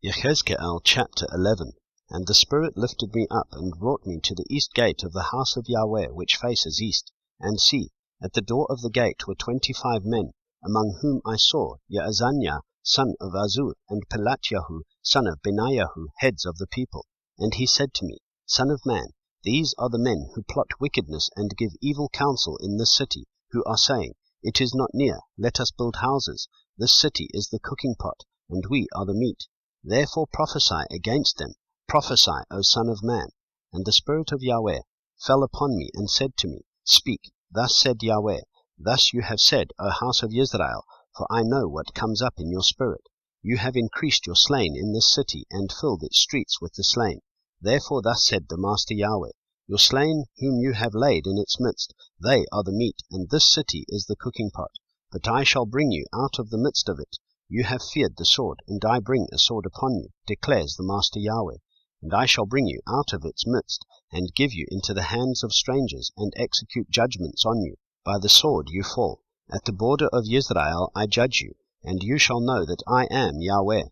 Yehezq'ėl chapter 11. And the Spirit lifted me up, and brought me to the east gate of the house of Yahweh, which faces east. And see, at the door of the gate were 25 men, among whom I saw Yaazaniah son of Azur, and Pelatyahu son of Benaiahu, heads of the people. And he said to me, Son of man, these are the men who plot wickedness and give evil counsel in this city, who are saying, It is not near, let us build houses. This city is the cooking pot, and we are the meat. Therefore prophesy against them. Prophesy, O Son of man. And the Spirit of Yahweh fell upon me, and said to me, Speak, thus said Yahweh, Thus you have said, O house of Israel, for I know what comes up in your spirit. You have increased your slain in this city, and filled its streets with the slain. Therefore thus said the Master Yahweh, Your slain whom you have laid in its midst, they are the meat, and this city is the cooking pot. But I shall bring you out of the midst of it. You have feared the sword, and I bring a sword upon you, declares the Master Yahweh. And I shall bring you out of its midst, and give you into the hands of strangers, and execute judgments on you. By the sword you fall. At the border of Israel I judge you, and you shall know that I am Yahweh.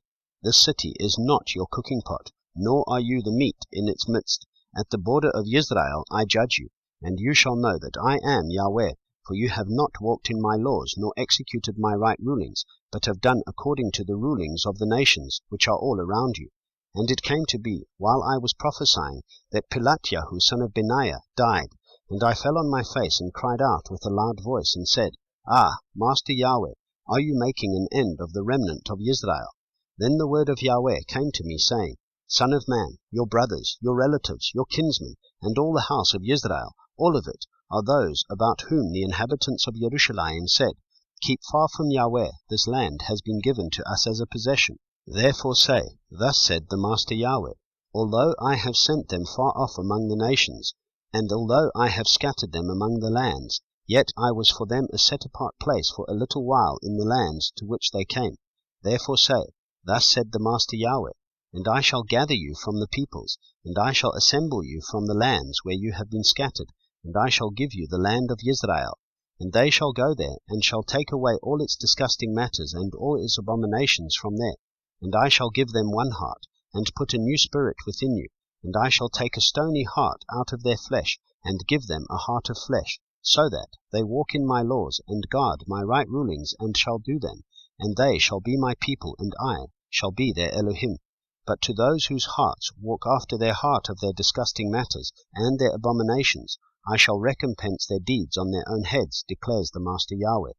This city is not your cooking pot, nor are you the meat in its midst. At the border of Israel I judge you, and you shall know that I am Yahweh. For you have not walked in my laws, nor executed my right rulings, but have done according to the rulings of the nations, which are all around you. And it came to be, while I was prophesying, that Pelatyahu son of Benaiah died. And I fell on my face, and cried out with a loud voice, and said, Ah, Master Yahweh, are you making an end of the remnant of Israel? Then the word of Yahweh came to me, saying, Son of man, your brothers, your relatives, your kinsmen, and all the house of Israel, all of it, are those about whom the inhabitants of Jerusalem said, Keep far from Yahweh, this land has been given to us as a possession. Therefore say, Thus said the Master Yahweh, Although I have sent them far off among the nations, and although I have scattered them among the lands, yet I was for them a set-apart place for a little while in the lands to which they came. Therefore say, Thus said the Master Yahweh, And I shall gather you from the peoples, and I shall assemble you from the lands where you have been scattered, and I shall give you the land of Israel. And they shall go there, and shall take away all its disgusting matters and all its abominations from there. And I shall give them one heart, and put a new spirit within you. And I shall take a stony heart out of their flesh, and give them a heart of flesh, so that they walk in my laws, and guard my right rulings, and shall do them. And they shall be my people, and I shall be their Elohim. But to those whose hearts walk after their heart of their disgusting matters, and their abominations, I shall recompense their deeds on their own heads, declares the Master Yahweh.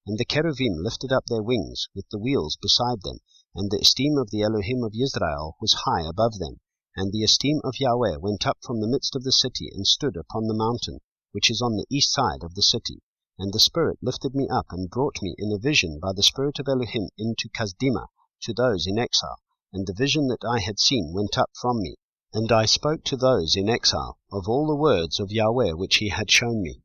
And the cherubim lifted up their wings, with the wheels beside them, and the esteem of the Elohim of Israel was high above them. And the esteem of Yahweh went up from the midst of the city, and stood upon the mountain, which is on the east side of the city. And the Spirit lifted me up, and brought me in a vision by the Spirit of Elohim into Kasdima, to those in exile. And the vision that I had seen went up from me. And I spoke to those in exile of all the words of Yahweh which he had shown me.